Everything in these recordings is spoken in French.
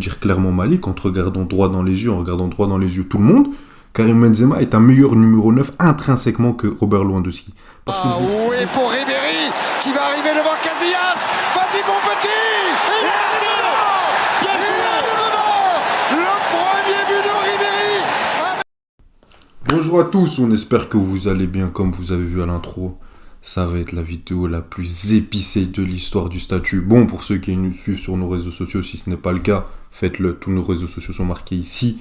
dire clairement Malik, en te regardant droit dans les yeux, en regardant droit dans les yeux tout le monde, Karim Benzema est un meilleur numéro 9 intrinsèquement que Robert Lewandowski. Parce que Ah oui, pour Ribéry qui va arriver devant Casillas. Vas-y mon petit. Il est dedans. Il est dedans. Le premier but de Ribéry. Bonjour à tous, on espère que vous allez bien. Comme vous avez vu à l'intro, ça va être la vidéo la plus épicée de l'histoire du statut. Bon, pour ceux qui nous suivent sur nos réseaux sociaux, si ce n'est pas le cas, faites-le, tous nos réseaux sociaux sont marqués ici.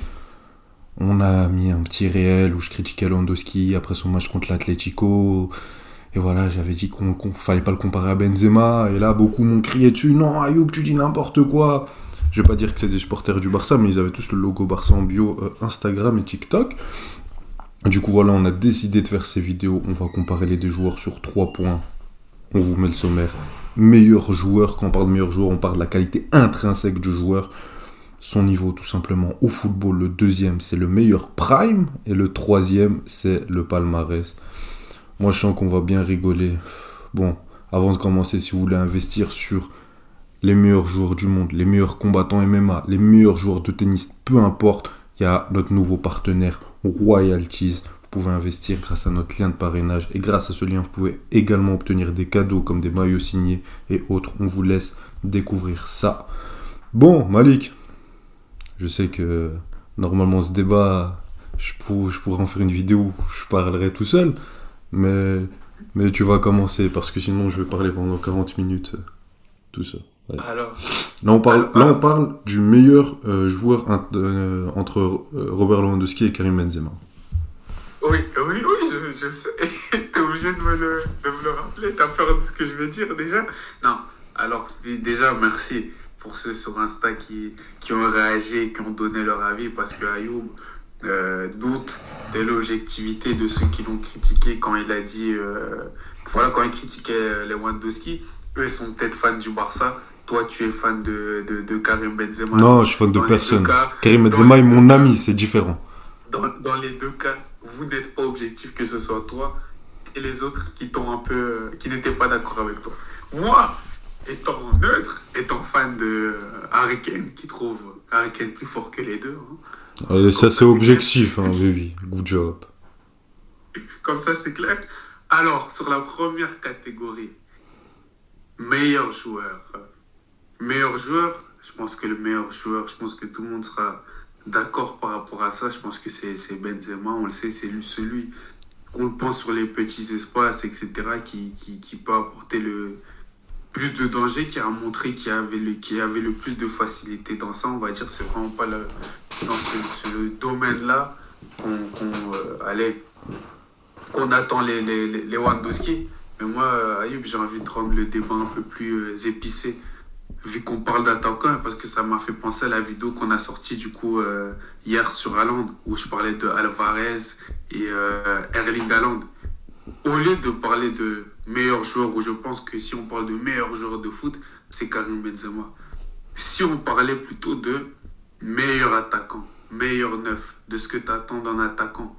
On a mis un petit réel où je critiquais Lewandowski après son match contre l'Atlético. Et voilà, j'avais dit qu'on fallait pas le comparer à Benzema. Et là, beaucoup m'ont crié dessus. Non, Ayoub, tu dis n'importe quoi. Je vais pas dire que c'est des supporters du Barça, mais ils avaient tous le logo Barça en bio Instagram et TikTok. Du coup, voilà, on a décidé de faire ces vidéos. On va comparer les deux joueurs sur 3 points. On vous met le sommaire. Meilleur joueur, quand on parle de meilleur joueur, on parle de la qualité intrinsèque du joueur. Son niveau, tout simplement, au football. Le deuxième, c'est le meilleur prime. Et le troisième, c'est le palmarès. Moi, je sens qu'on va bien rigoler. Bon, avant de commencer, si vous voulez investir sur les meilleurs joueurs du monde, les meilleurs combattants MMA, les meilleurs joueurs de tennis, peu importe, il y a notre nouveau partenaire, Royalties. Vous pouvez investir grâce à notre lien de parrainage. Et grâce à ce lien, vous pouvez également obtenir des cadeaux comme des maillots signés et autres. On vous laisse découvrir ça. Bon, Malik, je sais que normalement ce débat, je pourrais en faire une vidéo où je parlerai tout seul. Mais tu vas commencer parce que sinon je vais parler pendant 40 minutes. Tout ça. Ouais. Alors, Là on parle du meilleur joueur entre Robert Lewandowski et Karim Benzema. oui, je sais. T'es obligé de me le rappeler. T'as peur de ce que je vais dire déjà? Non. Alors, déjà, merci pour ceux sur Insta qui ont réagi et qui ont donné leur avis parce que Ayoub doute de l'objectivité de ceux qui l'ont critiqué quand il a dit. Voilà, quand il critiquait Lewandowski. Eux sont peut-être fans du Barça. Toi, tu es fan de Karim Benzema. Non, je suis fan de personne. Karim Benzema est mon ami, c'est différent. Dans les deux cas, vous n'êtes pas objectif, que ce soit toi et les autres qui t'ont un peu, qui n'étaient pas d'accord avec toi. Moi, étant neutre, étant fan de Harry Kane, qui trouve Harry Kane plus fort que les deux. Ça c'est objectif, hein, oui, good job. Comme ça, c'est clair. Alors, sur la première catégorie, meilleur joueur. Meilleur joueur, je pense que le meilleur joueur, je pense que tout le monde sera d'accord par rapport à ça. Je pense que c'est Benzema, on le sait, c'est celui qu'on le pense sur les petits espaces, etc., qui peut apporter le plus de danger, qui a montré qu'il avait le plus de facilité dans ça. On va dire, c'est vraiment pas dans ce domaine-là qu'on attend les Lewandowski. Mais moi, Ayoub, j'ai envie de rendre le débat un peu plus épicé, vu qu'on parle d'attaquant, parce que ça m'a fait penser à la vidéo qu'on a sortie du coup hier sur Haaland, où je parlais de Alvarez et Erling Haaland. Au lieu de parler de meilleur joueur, où je pense que si on parle de meilleur joueur de foot, c'est Karim Benzema. Si on parlait plutôt de meilleur attaquant, meilleur neuf, de ce que tu attends d'un attaquant,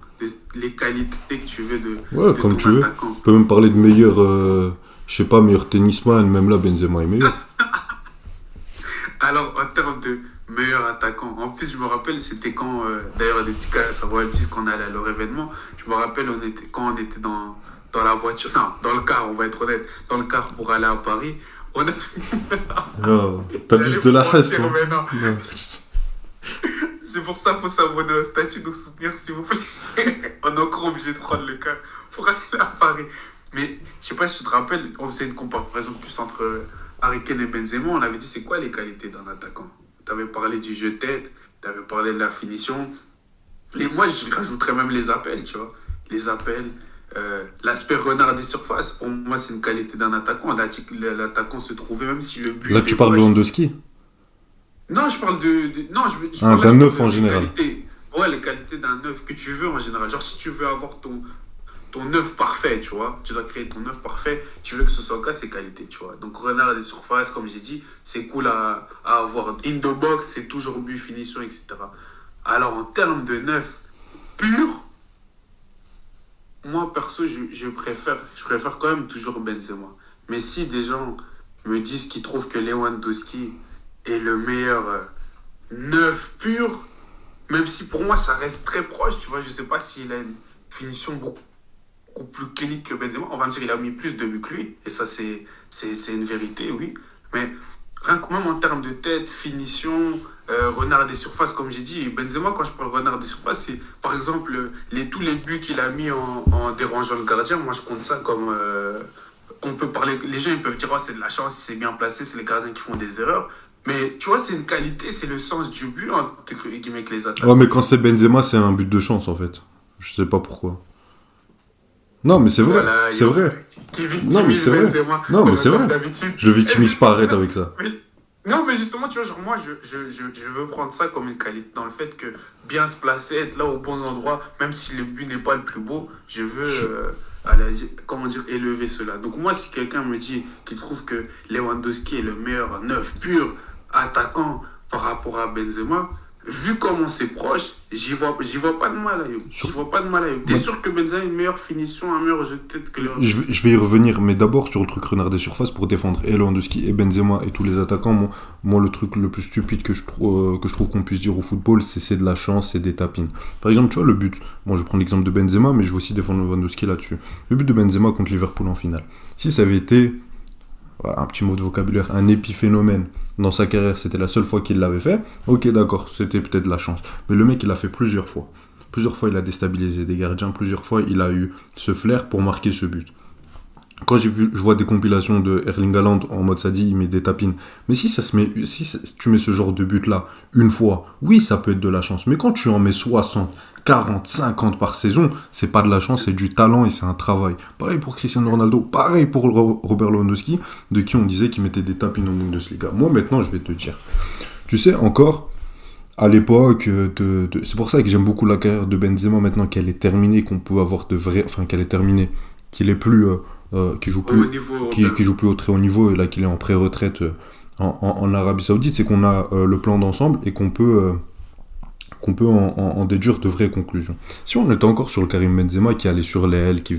les qualités que tu veux Ouais, de comme ton tu veux. attaquant. Tu peux même parler de meilleur, je sais pas, meilleur tennisman, même là Benzema est meilleur. Alors, en termes de meilleur attaquant, en plus, je me rappelle, c'était quand, d'ailleurs, des petits cas, ça va dire qu'on allait à leur événement. Je me rappelle, quand on était dans la voiture, non, dans le car, on va être honnête, dans le car pour aller à Paris, on a. Oh, t'abuses de la haine, toi. Non. C'est pour ça qu'il faut s'abonner au statut, nous soutenir, s'il vous plaît. On est encore obligé de prendre le car pour aller à Paris. Mais, je sais pas si tu te rappelles, on faisait une comparaison plus entre Harry Kane et Benzema. On avait dit, c'est quoi les qualités d'un attaquant? Tu avais parlé du jeu de tête, tu avais parlé de la finition. Et moi, je rajouterais même les appels, tu vois. Les appels, l'aspect renard des surfaces. Pour moi, c'est une qualité d'un attaquant. On a dit que l'attaquant se trouvait, même si le but... Là, tu parles de Lewandowski? Non, je parle non, je Ah, parle d'un neuf en général. Ouais, les qualités d'un neuf que tu veux en général. Genre, si tu veux avoir ton œuf parfait, tu vois. Tu dois créer ton œuf parfait. Tu veux que ce soit le cas, c'est qualité, tu vois. Donc, renard des surfaces, comme j'ai dit, c'est cool à avoir. In the box, c'est toujours but, finition, etc. Alors, en termes de neuf pur, moi, perso, je préfère quand même toujours Benzema. Mais si des gens me disent qu'ils trouvent que Lewandowski est le meilleur neuf pur, même si pour moi ça reste très proche, tu vois, je sais pas s'il a une finition beaucoup plus clinique que Benzema. On va dire qu'il a mis plus de buts que lui, et ça c'est une vérité, oui. Mais rien que même en termes de tête, finition, renard des surfaces, comme j'ai dit, Benzema, quand je parle renard des surfaces, c'est par exemple tous les buts qu'il a mis en dérangeant le gardien. Moi je compte ça comme... on peut parler, les gens ils peuvent dire oh, c'est de la chance, c'est bien placé, c'est les gardiens qui font des erreurs. Mais tu vois, c'est une qualité, c'est le sens du but entre guillemets que les attaques. Ouais, mais quand c'est Benzema, c'est un but de chance en fait. Je sais pas pourquoi. Non, mais c'est vrai, Voilà, c'est vrai. Qui Non, mais victimise c'est vrai. Benzema, Non, mais comme, c'est comme vrai. d'habitude. Je victimise pas, arrête Non, avec ça. mais, non, mais justement, tu vois, genre, moi, je veux prendre ça comme une qualité dans le fait que bien se placer, être là aux bons endroits, même si le but n'est pas le plus beau, je veux, comment dire, élever cela. Donc, moi, si quelqu'un me dit qu'il trouve que Lewandowski est le meilleur neuf pur attaquant par rapport à Benzema, vu comment c'est proche, j'y vois pas de mal à eux. J'y vois pas de mal à eux. T'es sûr que Benzema a une meilleure finition, un meilleur jeu de tête que Lewandowski? Je vais y revenir, mais d'abord sur le truc renard des surfaces pour défendre et Lewandowski et Benzema et tous les attaquants. Moi, le truc le plus stupide que je trouve qu'on puisse dire au football, c'est de la chance, c'est des tapines. Par exemple, tu vois, le but, moi je prends l'exemple de Benzema, mais je vais aussi défendre Lewandowski là-dessus. Le but de Benzema contre Liverpool en finale. Si ça avait été, voilà, un petit mot de vocabulaire, un épiphénomène dans sa carrière, c'était la seule fois qu'il l'avait fait, ok d'accord, c'était peut-être de la chance. Mais le mec, il l'a fait plusieurs fois. Plusieurs fois, il a déstabilisé des gardiens, plusieurs fois, il a eu ce flair pour marquer ce but. Quand je vois des compilations de Erling Haaland en mode ça dit, il met des tapines. Mais si tu mets ce genre de but là une fois, oui, ça peut être de la chance. Mais quand tu en mets 60, 40, 50 par saison, c'est pas de la chance, c'est du talent et c'est un travail. Pareil pour Cristiano Ronaldo, pareil pour Robert Lewandowski, de qui on disait qu'il mettait des tapines en Bundesliga. Moi maintenant, je vais te dire, tu sais encore, à l'époque, c'est pour ça que j'aime beaucoup la carrière de Benzema maintenant qu'elle est terminée, qu'on peut avoir de vrais, enfin qu'elle est terminée, qu'il est plus, qui joue plus, qui joue plus au très haut niveau et là qu'il est en pré-retraite en Arabie Saoudite, c'est qu'on a le plan d'ensemble et qu'on peut en déduire de vraies conclusions. Si on était encore sur le Karim Benzema qui allait sur l'aile, qui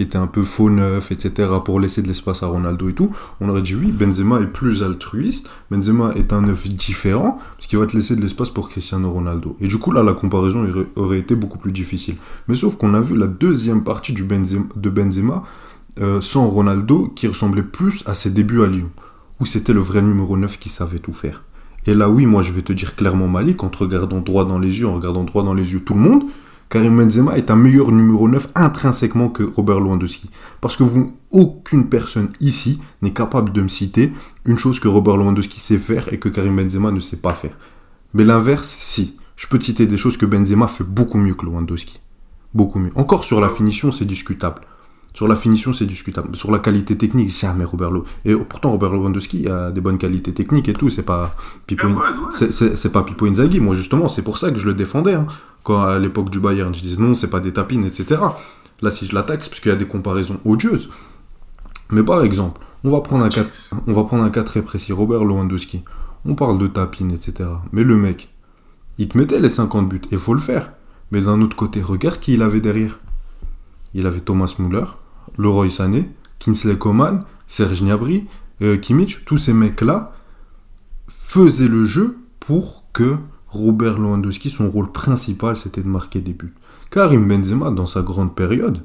était un peu faux neuf, etc., pour laisser de l'espace à Ronaldo et tout, on aurait dit oui, Benzema est plus altruiste, Benzema est un neuf différent, parce qu'il va te laisser de l'espace pour Cristiano Ronaldo. Et du coup, là, la comparaison aurait été beaucoup plus difficile. Mais sauf qu'on a vu la deuxième partie de Benzema sans Ronaldo, qui ressemblait plus à ses débuts à Lyon, où c'était le vrai numéro 9 qui savait tout faire. Et là, oui, moi, je vais te dire clairement, Malik, en te regardant droit dans les yeux, en regardant droit dans les yeux tout le monde, Karim Benzema est un meilleur numéro 9 intrinsèquement que Robert Lewandowski. Parce que aucune personne ici n'est capable de me citer une chose que Robert Lewandowski sait faire et que Karim Benzema ne sait pas faire. Mais l'inverse, si. Je peux te citer des choses que Benzema fait beaucoup mieux que Lewandowski. Beaucoup mieux. Encore sur la finition, c'est discutable. Sur la finition, c'est discutable. Sur la qualité technique, jamais Robert Lewandowski. Et pourtant, Robert Lewandowski a des bonnes qualités techniques et tout. C'est pas Pippo, c'est pas Pippo Inzaghi. Moi, justement, c'est pour ça que je le défendais. Hein. Quand à l'époque du Bayern, je disais non, c'est pas des tapines, etc. Là, si je l'attaque, c'est parce qu'il y a des comparaisons odieuses. Mais par exemple, on va prendre un cas très précis. Robert Lewandowski. On parle de tapines, etc. Mais le mec, il te mettait les 50 buts. Et il faut le faire. Mais d'un autre côté, regarde qui il avait derrière. Il avait Thomas Müller, Leroy Sané, Kingsley Coman, Serge Gnabry, Kimmich. Tous ces mecs-là faisaient le jeu pour que Robert Lewandowski, son rôle principal, c'était de marquer des buts. Karim Benzema, dans sa grande période,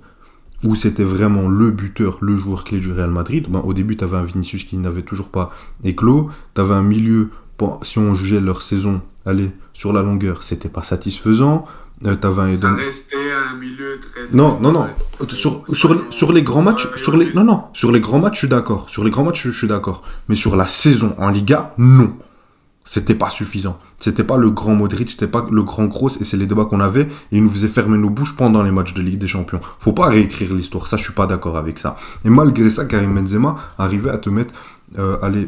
où c'était vraiment le buteur, le joueur clé du Real Madrid, au début, tu avais un Vinicius qui n'avait toujours pas éclos, tu avais un milieu, si on jugeait leur saison, sur la longueur, c'était pas satisfaisant. Ça restait un milieu très... Non. Sur les grands matchs, sur les grands matchs, je suis d'accord. Sur les grands matchs, je suis d'accord. Mais sur la saison en Liga, non. C'était pas suffisant. C'était pas le grand Modric, c'était pas le grand Kroos, et c'est les débats qu'on avait, et ils nous faisaient fermer nos bouches pendant les matchs de Ligue des Champions. Faut pas réécrire l'histoire, ça je suis pas d'accord avec ça. Et malgré ça, Karim Benzema arrivait à te mettre,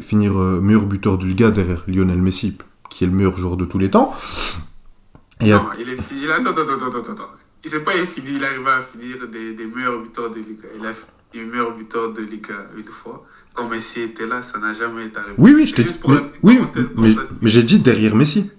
finir meilleur buteur de Liga derrière Lionel Messi, qui est le meilleur joueur de tous les temps. Non, il est fini. Attends. Il s'est pas fini, il arrive à finir des meilleurs buteurs de Liga. Il a fini meilleur buteur de Liga une fois. Quand Messi était là, ça n'a jamais été arrivé. Oui, je t'ai dit. Mais j'ai dit derrière Messi.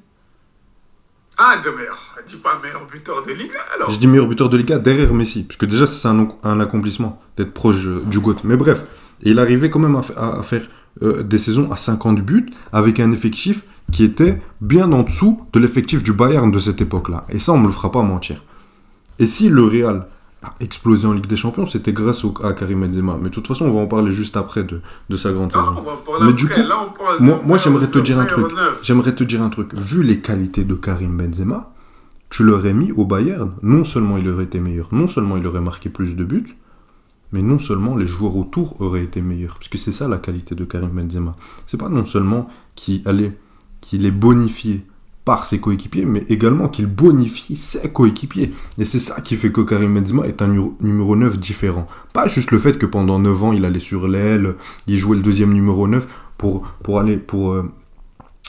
Ah, de meilleur. Dis pas meilleur buteur de Liga alors. Je dis meilleur buteur de Liga derrière Messi. Parce que déjà, c'est un accomplissement d'être proche du GOAT. Mais bref, et il arrivait quand même à faire des saisons à 50 buts avec un effectif qui était bien en dessous de l'effectif du Bayern de cette époque-là. Et ça, on ne me le fera pas mentir. Et si le Real a explosé en Ligue des Champions, c'était grâce à Karim Benzema. Mais de toute façon, on va en parler juste après de sa grande saison. Mais du coup, moi j'aimerais te dire un truc. J'aimerais te dire un truc. Vu les qualités de Karim Benzema, tu l'aurais mis au Bayern. Non seulement il aurait été meilleur, non seulement il aurait marqué plus de buts, mais non seulement les joueurs autour auraient été meilleurs. Parce que c'est ça la qualité de Karim Benzema. C'est pas non seulement qu'il est bonifié par ses coéquipiers, mais également qu'il bonifie ses coéquipiers. Et c'est ça qui fait que Karim Benzema est un numéro 9 différent. Pas juste le fait que pendant 9 ans, il allait sur l'aile, il jouait le deuxième numéro 9 pour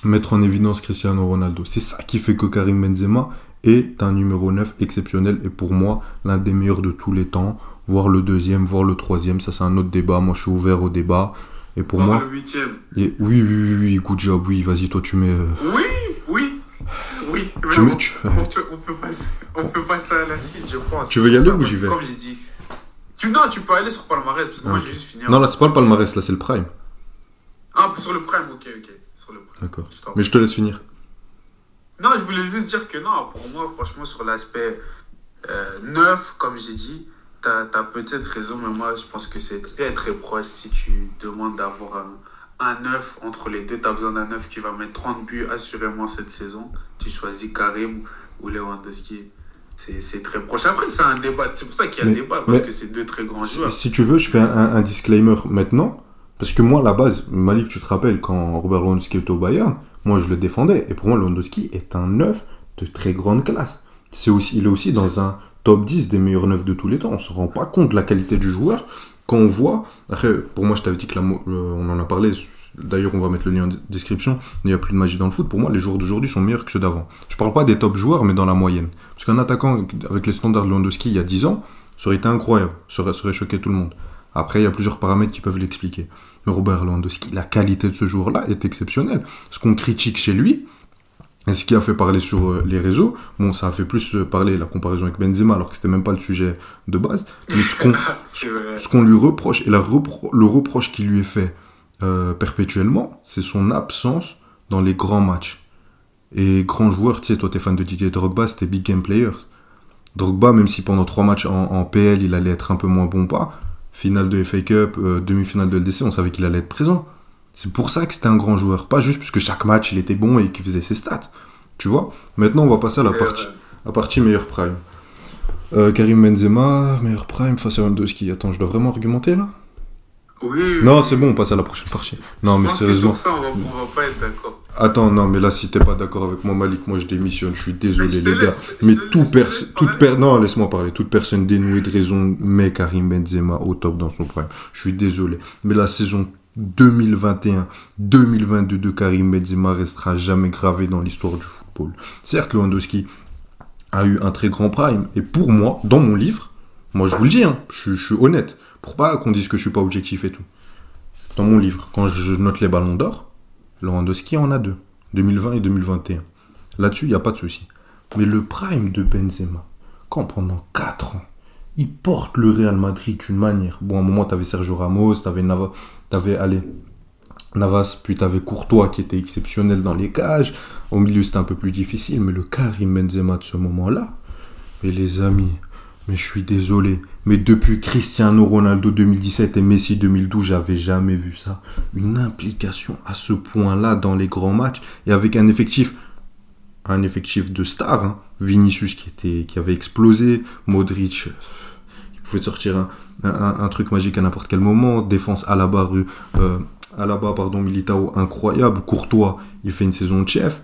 mettre en évidence Cristiano Ronaldo. C'est ça qui fait que Karim Benzema est un numéro 9 exceptionnel et pour moi, l'un des meilleurs de tous les temps, voire le deuxième, voire le troisième. Ça, c'est un autre débat. Moi, je suis ouvert au débat. Et pour moi... le huitième. Oui, good job, oui. Vas-y, toi, tu mets... Oui. Tu on peut passer à la suite, je pense. Tu veux y aller ou j'y vais? Comme j'ai dit... Tu peux aller sur palmarès, parce que moi, je vais juste finir... Non, là, c'est pas le palmarès, là, c'est le prime. Ah, sur le prime, ok. Sur le prime. D'accord. Mais je te laisse finir. Non, je voulais juste dire que non, pour moi, franchement, sur l'aspect neuf, comme j'ai dit, t'as peut-être raison, mais moi, je pense que c'est très, très proche. Si tu demandes d'avoir un neuf entre les deux, t'as besoin d'un neuf qui va mettre 30 buts assurément cette saison. Tu choisis Karim ou Lewandowski. C'est très proche. Après, c'est un débat. C'est pour ça qu'il y a le débat, parce que c'est deux très grands joueurs. Si tu veux, je fais un disclaimer maintenant. Parce que moi, à la base, Malik, tu te rappelles, quand Robert Lewandowski était au Bayern, moi, je le défendais. Et pour moi, Lewandowski est un neuf de très grande classe. Il est aussi dans un top 10 des meilleurs neufs de tous les temps. On ne se rend pas compte de la qualité du joueur. Quand on voit... Après, pour moi, je t'avais dit que on en a parlé... D'ailleurs, on va mettre le lien en description. Il n'y a plus de magie dans le foot. Pour moi, les joueurs d'aujourd'hui sont meilleurs que ceux d'avant. Je ne parle pas des top joueurs, mais dans la moyenne. Parce qu'un attaquant avec les standards de Lewandowski il y a 10 ans, ça aurait été incroyable. Ça aurait choqué tout le monde. Après, il y a plusieurs paramètres qui peuvent l'expliquer. Mais Robert Lewandowski, la qualité de ce joueur-là est exceptionnelle. Ce qu'on critique chez lui, et ce qui a fait parler sur les réseaux, bon, ça a fait plus parler la comparaison avec Benzema, alors que c'était même pas le sujet de base. Mais ce qu'on lui reproche, et le reproche qui lui est fait perpétuellement, c'est son absence dans les grands matchs. Et grands joueurs, tu sais, toi t'es fan de Didier Drogba, c'était big game player. Drogba, même si pendant 3 matchs en PL, il allait être un peu moins bon pas, finale de FA Cup, demi-finale de LDC, on savait qu'il allait être présent. C'est pour ça que c'était un grand joueur. Pas juste parce que chaque match, il était bon et qu'il faisait ses stats. Tu vois? Maintenant, on va passer à la partie meilleur prime. Karim Benzema, meilleur prime face à Lewandowski. Attends, je dois vraiment argumenter, là? Oui. Non, c'est bon, on passe à la prochaine partie. Non, mais sérieusement. Sur ça, on va pas être d'accord. Attends, non, mais là, si t'es pas d'accord avec moi, Malik, moi, je démissionne. Je suis désolé, les gars. Mais non, laisse-moi parler. Toute personne dénouée de raison met Karim Benzema au top dans son prime. Je suis désolé. Mais la saison 2021-2022 de Karim Benzema restera jamais gravée dans l'histoire du football. Certes, Lewandowski a eu un très grand prime. Et pour moi, dans mon livre, moi, je vous le dis, hein, je suis honnête. Pour pas qu'on dise que je suis pas objectif et tout. Dans mon livre, quand je note les ballons d'or, Lewandowski en a 2, 2020 et 2021. Là-dessus, il n'y a pas de souci. Mais le prime de Benzema, quand pendant 4 ans, il porte le Real Madrid d'une manière... Bon, à un moment, tu avais Sergio Ramos, tu avais Navas, puis tu avais Courtois qui était exceptionnel dans les cages. Au milieu, c'était un peu plus difficile, mais le Karim Benzema de ce moment-là, et les amis... Mais je suis désolé, mais depuis Cristiano Ronaldo 2017 et Messi 2012, j'avais jamais vu ça. Une implication à ce point-là dans les grands matchs et avec un effectif de stars. Hein. Vinicius qui avait explosé, Modric, il pouvait sortir un truc magique à n'importe quel moment. Défense Alaba, Militao, incroyable. Courtois, il fait une saison de chef.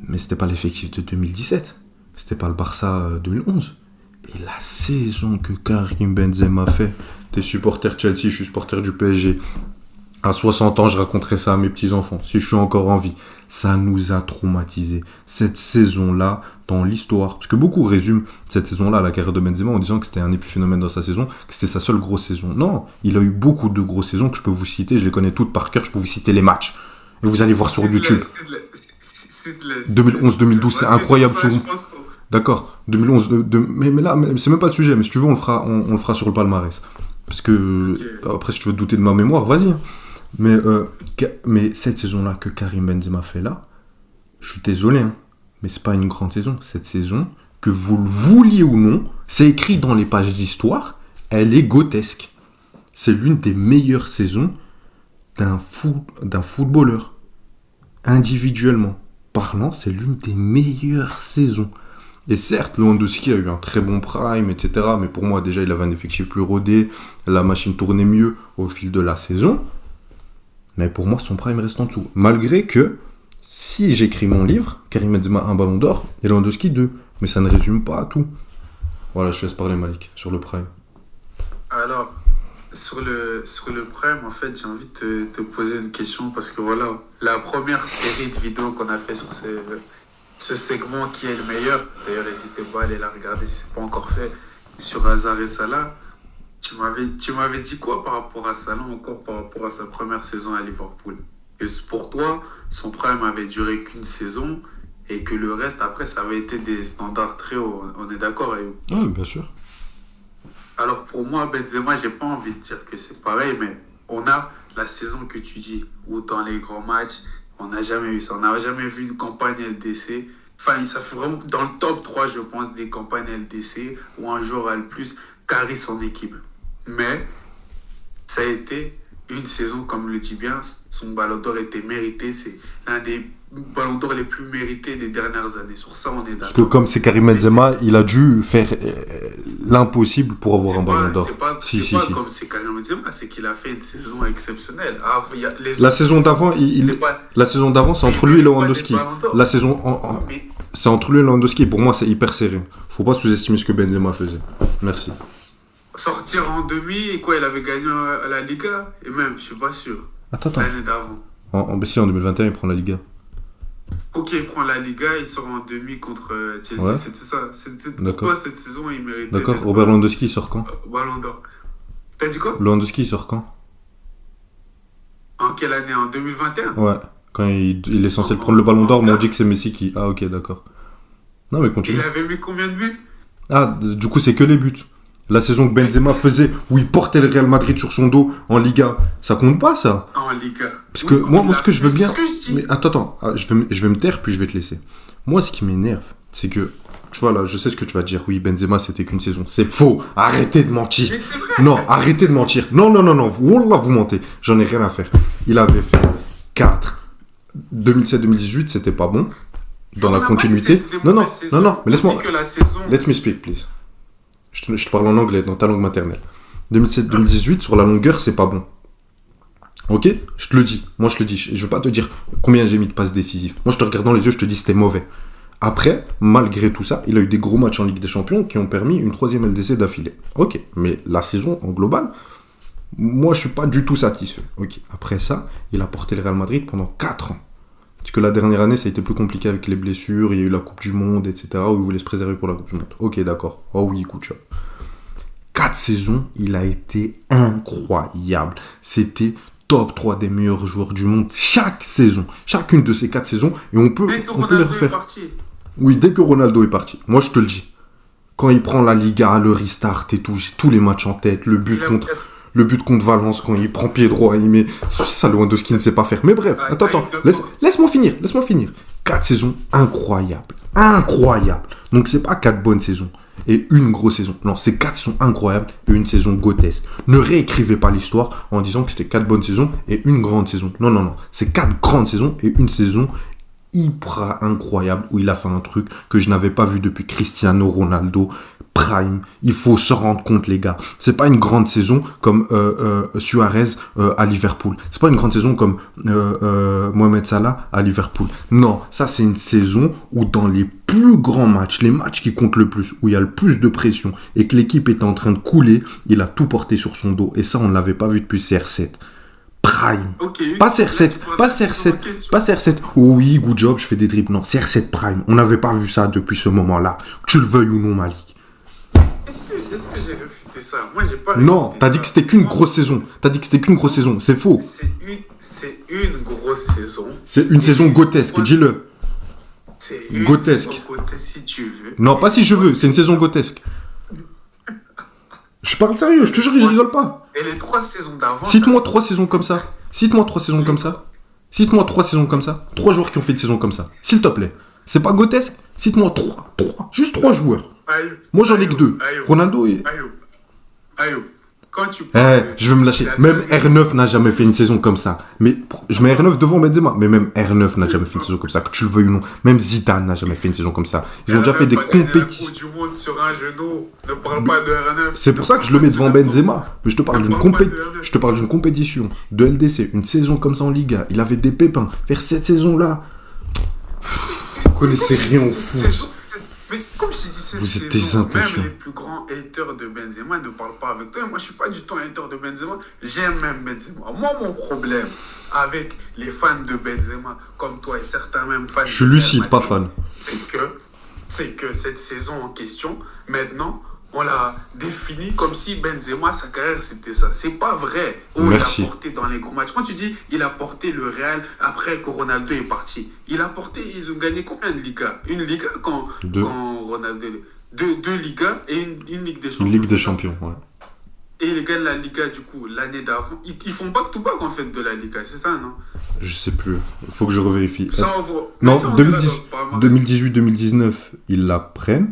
Mais c'était pas l'effectif de 2017. C'était pas le Barça 2011. Et la saison que Karim Benzema fait, t'es supporter Chelsea, je suis supporter du PSG. À 60 ans, je raconterai ça à mes petits-enfants, si je suis encore en vie. Ça nous a traumatisés. Cette saison-là, dans l'histoire, parce que beaucoup résument cette saison-là, la carrière de Benzema, en disant que c'était un épiphénomène dans sa saison, que c'était sa seule grosse saison. Non, il a eu beaucoup de grosses saisons que je peux vous citer, je les connais toutes par cœur, je peux vous citer les matchs. Et vous allez voir sur YouTube. 2011-2012, c'est incroyable. D'accord, 2011, mais là, c'est même pas le sujet, mais si tu veux, on le fera sur le palmarès. Parce que, après, si tu veux te douter de ma mémoire, vas-y. Mais cette saison-là que Karim Benzema fait là, je suis désolé, hein, mais c'est pas une grande saison. Cette saison, que vous le vouliez ou non, c'est écrit dans les pages d'histoire, elle est grotesque. C'est l'une des meilleures saisons d'un footballeur. Individuellement parlant, c'est l'une des meilleures saisons. Et certes, Lewandowski a eu un très bon prime, etc. Mais pour moi, déjà, il avait un effectif plus rodé. La machine tournait mieux au fil de la saison. Mais pour moi, son prime reste en dessous. Malgré que, si j'écris mon livre, Karim Benzema un ballon d'or et Lewandowski 2. Mais ça ne résume pas à tout. Voilà, je te laisse parler, Malik, sur le prime. Alors, sur le prime, en fait, j'ai envie de te poser une question parce que voilà, la première série de vidéos qu'on a fait sur ce segment qui est le meilleur, d'ailleurs, n'hésitez pas à aller la regarder si ce n'est pas encore fait, sur Hazard et Salah, tu m'avais dit quoi par rapport à Salah, encore par rapport à sa première saison à Liverpool? Que pour toi, son prime avait duré qu'une saison et que le reste, après, ça avait été des standards très hauts. On est d'accord, Ayoub? Oui, bien sûr. Alors pour moi, Benzema, j'ai pas envie de dire que c'est pareil, mais on a la saison que tu dis, où dans les grands matchs, on n'a jamais vu ça. On n'a jamais vu une campagne LDC. Enfin, ça fait vraiment dans le top 3, je pense, des campagnes LDC où un joueur a le plus carré son équipe. Mais ça a été une saison, comme le dit bien, son ballon d'or était mérité. C'est l'un des ballons d'or les plus mérités des dernières années. Sur ça, on est d'accord. Parce que comme c'est Karim Benzema, il a dû faire l'impossible pour avoir un ballon d'or. C'est pas comme c'est Karim Benzema, c'est qu'il a fait une saison exceptionnelle. La saison d'avant, c'est entre lui et Lewandowski. La saison c'est entre lui et Lewandowski. Pour moi, c'est hyper serré. Faut pas sous-estimer ce que Benzema faisait. Merci. Sortir en demi, et quoi, il avait gagné à la Liga? Et même, je suis pas sûr. Attends. L'année d'avant. En 2021, il prend la Liga. Ok, il prend la Liga, il sort en demi contre Chelsea. Ouais. C'était ça. Pourquoi cette saison, il méritait. D'accord, Robert Lewandowski, il sort quand? Ballon d'or. T'as dit quoi? Lewandowski, il sort quand? En quelle année? En 2021? Ouais, quand il est censé prendre le ballon d'or, mais on dit que c'est Messi qui... Ah, ok, d'accord. Non, mais continue. Il avait mis combien de buts? Ah, du coup, c'est que les buts. La saison que Benzema faisait, où il portait le Real Madrid sur son dos en Liga, ça compte pas, ça? En Liga. Parce que moi, ce que je veux bien... Mais attends, je vais me taire, puis je vais te laisser. Moi, ce qui m'énerve, c'est que... Tu vois, là, je sais ce que tu vas dire. Oui, Benzema, c'était qu'une saison. C'est faux. Arrêtez de mentir. Mais c'est vrai. Non, arrêtez de mentir. Non. Wallah, vous mentez. J'en ai rien à faire. Il avait fait 4. 2007-2018, c'était pas bon. Dans la continuité. Non. Mais laisse-moi... Let me speak, please. Je te parle en anglais, dans ta langue maternelle. 2007-2018, sur la longueur, c'est pas bon. Ok? Je te le dis. Moi, je te le dis. Je veux pas te dire combien j'ai mis de passes décisives. Moi, je te regarde dans les yeux, je te dis c'était mauvais. Après, malgré tout ça, il a eu des gros matchs en Ligue des Champions qui ont permis une 3e LDC d'affilée. Ok, mais la saison en global, moi je suis pas du tout satisfait. Ok, après ça, il a porté le Real Madrid pendant 4 ans. Parce que la dernière année, ça a été plus compliqué avec les blessures, il y a eu la Coupe du Monde, etc. où il voulait se préserver pour la Coupe du Monde. Ok, d'accord. Oh oui, écoute ça. 4 saisons, il a été incroyable. C'était top 3 des meilleurs joueurs du monde chaque saison. Chacune de ces 4 saisons, et on peut les refaire. Oui, dès que Ronaldo est parti. Moi, je te le dis. Quand il prend la Liga, le restart et tout, j'ai tous les matchs en tête. Le but contre Valence, quand il prend pied droit, il met... Ça, Lewandowski ne sait pas faire. Mais bref, attends. Laisse-moi finir. 4 saisons incroyables. Donc, c'est pas 4 bonnes saisons et une grosse saison. Non, c'est 4 saisons incroyables et une saison grotesque. Ne réécrivez pas l'histoire en disant que c'était 4 bonnes saisons et une grande saison. Non. C'est 4 grandes saisons et une saison hyper incroyable où il a fait un truc que je n'avais pas vu depuis Cristiano Ronaldo prime. Il faut se rendre compte, les gars, c'est pas une grande saison comme Suarez à Liverpool, c'est pas une grande saison comme Mohamed Salah à Liverpool. Non, ça c'est une saison où dans les plus grands matchs, les matchs qui comptent le plus, où il y a le plus de pression et que l'équipe est en train de couler, il a tout porté sur son dos et ça on ne l'avait pas vu depuis CR7 Prime. Okay, pas CR7. Oui, good job, je fais des dribbles. Non, CR7 Prime. On n'avait pas vu ça depuis ce moment-là. Que tu le veuilles ou non, Malik. Est-ce que j'ai réfuté ça? Moi, j'ai pas Non, t'as dit que c'était qu'une grosse saison. C'est faux. C'est une grosse saison. C'est une saison grotesque, dis-le. C'est une grotesque. saison grotesque, si tu veux. Non, pas si je veux. C'est une saison grotesque. Je parle sérieux, je te jure, je rigole pas. Et les 3 saisons d'avant... Cite-moi 3 saisons comme ça. Cite-moi 3 saisons comme ça. Cite-moi 3 saisons comme ça. 3 joueurs qui ont fait une saison comme ça. S'il te plaît. C'est pas grotesque. Cite-moi 3. Juste 3 joueurs. Moi, j'en ai que 2. Ronaldo et... Ayo. Quand tu parles... je vais me lâcher. Même R9 n'a jamais fait une saison comme ça. Mais je mets R9 devant Benzema. Mais même R9 n'a jamais fait une saison comme ça. Que tu le veuilles ou non. Même Zidane n'a jamais fait une saison comme ça. Ils ont déjà fait des compétitions. Du monde sur un genou. Ne parle pas de R9. C'est pour ça que je le mets devant Benzema. Mais je te parle d'une compétition de LDC. Une saison comme ça en Liga. Il avait des pépins. Vers cette saison-là... Vous connaissez rien au foot. Mais comme je t'ai dit, cette Vous êtes saison, des inconscients. même les plus grands haters de Benzema ne parlent pas avec toi. Et moi, je suis pas du tout un hater de Benzema. J'aime même Benzema. Moi, mon problème avec les fans de Benzema, comme toi et certains même fans... Je suis lucide, pas fan. C'est que cette saison en question, maintenant, on l'a défini comme si Benzema, sa carrière, c'était ça. C'est pas vrai. Merci. Il a porté dans les gros matchs. Quand tu dis il a porté le Real après que Ronaldo est parti, ils ont gagné combien de Liga? Une Liga quand Ronaldo... Deux Ligas et une Ligue des Champions. Une Ligue des Champions, ouais. Et ils gagnent la Liga, du coup, l'année d'avant. Ils font back-to-back, en fait, de la Liga, c'est ça, non? Je sais plus. Faut que je revérifie. Ça, on voit. Non, Ça, on 2018-2019, ils la prennent.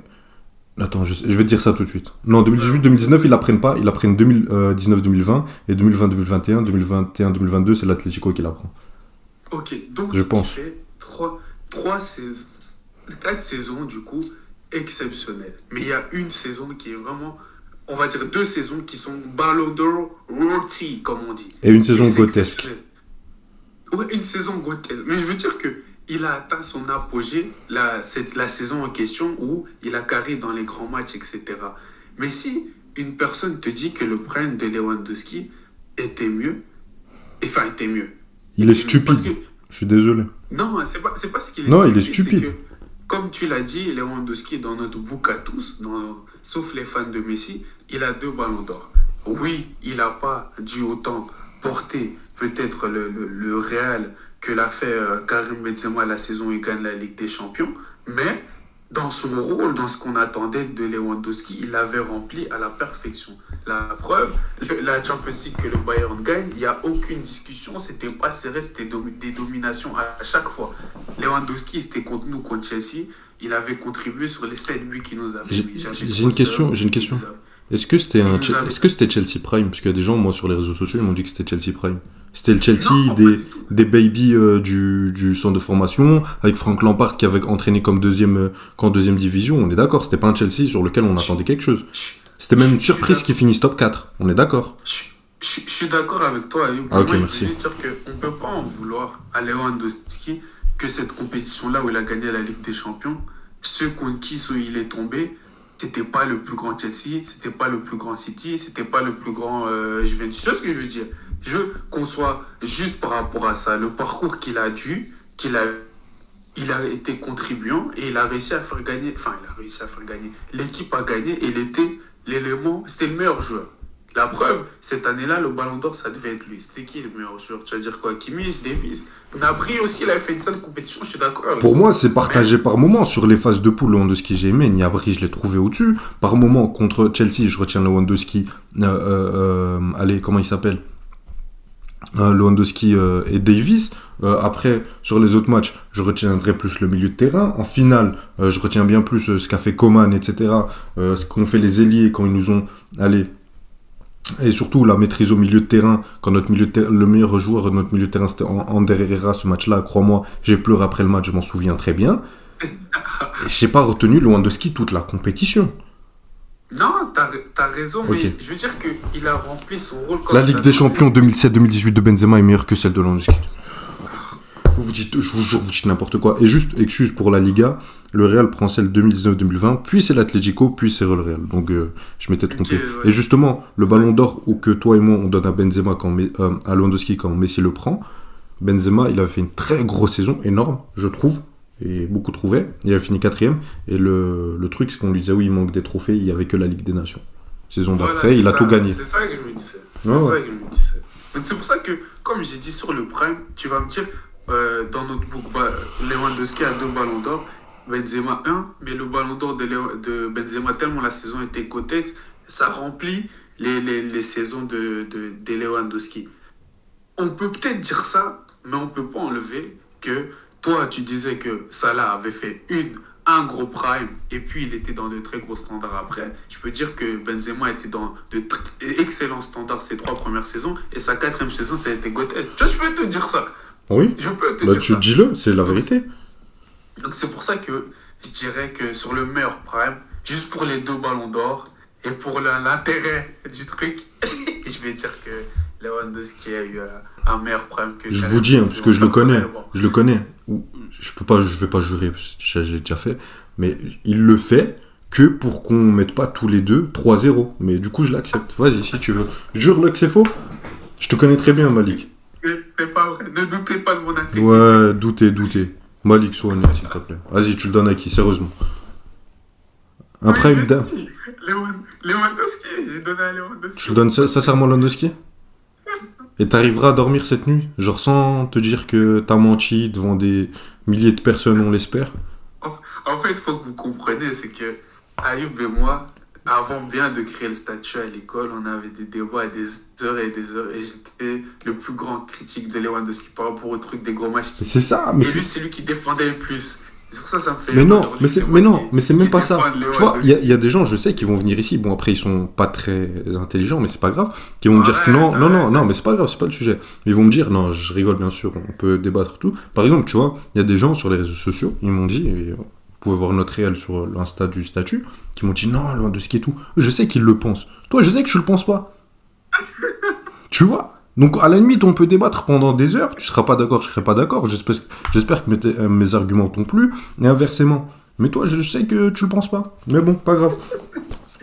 Attends, je vais te dire ça tout de suite. Non, 2018-2019, ils la prennent pas. Ils la prennent 2019-2020. Et 2020-2021, 2021-2022, c'est l'Atlético qui la prend. Ok, donc je pense. Il fait 4 saisons, du coup, exceptionnelles. Mais il y a une saison qui est vraiment... On va dire 2 saisons qui sont Ballon d'Or roti, comme on dit. Et une saison grotesque. Ouais, une saison grotesque. Mais je veux dire que il a atteint son apogée la saison en question où il a carré dans les grands matchs, etc. Mais si une personne te dit que le prime de Lewandowski était mieux, il est stupide. Je suis désolé. Non, c'est pas ce qu'il est. Non, il est stupide. Que, comme tu l'as dit, Lewandowski, dans notre book à tous, sauf les fans de Messi, il a 2 ballons d'or. Oui, il n'a pas dû autant porter peut-être le Real que l'a fait Karim Benzema la saison où il gagne la Ligue des Champions, mais dans son rôle, dans ce qu'on attendait de Lewandowski, il l'avait rempli à la perfection. La preuve, la Champions League que le Bayern gagne, il n'y a aucune discussion, c'était pas serré, c'était des dominations à chaque fois. Lewandowski, c'était contre nous, contre Chelsea, il avait contribué sur les 7 buts qu'il nous avait mis. J'ai une question. Est-ce que c'était Chelsea Prime? Parce qu'il y a des gens, moi, sur les réseaux sociaux, ils m'ont dit que c'était Chelsea Prime. C'était le Chelsea des baby du centre de formation, avec Frank Lampard qui avait entraîné qu'en deuxième division. On est d'accord, c'était pas un Chelsea sur lequel on attendait quelque chose. C'était même une surprise qu'il finisse top 4. On est d'accord. Je suis d'accord avec toi, Ayoub. Ah, ok, moi, merci. Je veux dire qu'on ne peut pas en vouloir à Lewandowski que cette compétition-là où il a gagné la Ligue des Champions, ceux contre qui il est tombé, c'était pas le plus grand Chelsea, c'était pas le plus grand City, c'était pas le plus grand Juventus. Tu vois ce que je veux dire? Je veux qu'on soit juste par rapport à ça. Le parcours qu'il a été contribuant et il a réussi à faire gagner. Enfin, il a réussi à faire gagner. L'équipe a gagné et il était c'était le meilleur joueur. La preuve, cette année-là, le Ballon d'Or, ça devait être lui. C'était qui le meilleur joueur? Tu vas dire quoi? Kimmich, Davies. Gnabry aussi, il a fait une sale compétition, je suis d'accord. Pour moi, c'est partagé par moments. Sur les phases de poule, Lewandowski, j'ai aimé. Gnabry, je l'ai trouvé au-dessus. Par moments, contre Chelsea, je retiens Lewandowski. Allez, comment il s'appelle? Lewandowski et Davies. Après, sur les autres matchs, je retiendrai plus le milieu de terrain. En finale, je retiens bien plus ce qu'a fait Coman, etc. Ce qu'ont fait les ailiers quand ils nous ont... Allez... Et surtout la maîtrise au milieu de terrain, quand le meilleur joueur de notre milieu de terrain c'était Ander Herrera, ce match-là, crois-moi, j'ai pleuré après le match, je m'en souviens très bien. Et j'ai pas retenu Lewandowski toute la compétition. Non, t'as raison, Okay. mais je veux dire qu'il a rempli son rôle comme la Ligue des Champions 2007-2018 de Benzema est meilleure que celle de Lewandowski. Je vous jure, vous dites n'importe quoi. Et juste, excuse pour la Liga, le Real prend celle 2019-2020, puis c'est l'Atlético, puis c'est le Real. Donc je m'étais trompé. Okay, ouais. Et justement, le Ballon d'Or ou que toi et moi on donne à Benzema à Lewandowski quand Messi le prend, Benzema il avait fait une très grosse saison, énorme, je trouve, et beaucoup trouvaient. Il a fini 4ème. Et le truc c'est qu'on lui disait oui il manque des trophées, il n'y avait que la Ligue des Nations. Saison d'après, il a tout gagné. C'est ça que je me disais. Ouais. C'est pour ça que, comme j'ai dit sur le Prime, tu vas me dire dans notre book, Lewandowski a 2 ballons d'or, Benzema 1, mais le ballon d'or de Benzema, tellement la saison était cotex, ça remplit les saisons de Lewandowski. on peut peut-être dire ça, mais on peut pas enlever que toi, tu disais que Salah avait fait un gros prime et puis il était dans de très gros standards après. Je peux dire que Benzema était dans de excellents standards ces 3 premières saisons et sa 4e saison, ça a été Gothel. Tu vois, je peux te dire ça. Oui. Je peux te Bah, dire tu ça. dis-le, c'est la vérité. Donc c'est pour ça que je dirais que sur le meilleur prime, juste pour les 2 ballons d'or et pour l'intérêt du truc, je vais dire que Lewandowski a eu un meilleur prime que Je Karim vous dis, hein, parce que je le connais. personnellement. Je le connais. Je vais pas jurer, parce que je l'ai déjà fait. Mais il le fait que pour qu'on mette pas tous les deux 3-0. Mais du coup, je l'accepte. Vas-y, si tu veux. Jure-le que c'est faux. Je te connais très bien, Malik. C'est pas vrai, ne doutez pas de mon intégrité. Ouais, doutez. Malik, sois honnête, s'il te plaît. Vas-y, tu le donnes à qui, sérieusement? Un Oui, prime j'ai d'un. dit, Lewandowski, j'ai donné à Lewandowski. Je te donne sincèrement Lewandowski. Et t'arriveras à dormir cette nuit? Genre sans te dire que t'as menti devant des milliers de personnes, on l'espère. En fait, il faut que vous compreniez, c'est que Ayoub et moi, avant bien de créer le statut à l'école, on avait des débats des heures et des heures, et j'étais le plus grand critique de Lewandowski par rapport au truc des gros matchs. Mais c'est ça, mais Et lui, c'est lui qui défendait le plus. C'est pour ça que ça me fait... Mais non, aujourd'hui, mais c'est, moi mais non, qui- mais c'est même qui pas ça. défend Tu vois, il Lewandowski. y a des gens, je sais, qui vont venir ici. Bon, après, ils sont pas très intelligents, mais c'est pas grave. Qui vont me dire que non, non, mais c'est pas grave, c'est pas le sujet. Ils vont me dire, non, je rigole, bien sûr, on peut débattre tout. Par exemple, tu vois, il y a des gens sur les réseaux sociaux, ils m'ont dit, et vous pouvez voir notre réel sur l'insta du statut, qui m'ont dit, non, loin de ce qui est tout. Je sais qu'ils le pensent. Toi, je sais que je le pense pas. Tu vois? Donc, à la limite, on peut débattre pendant des heures. Tu seras pas d'accord, je serai pas d'accord. J'espère que mes arguments t'ont plu. Et inversement. Mais toi, je sais que tu le penses pas. Mais bon, pas grave.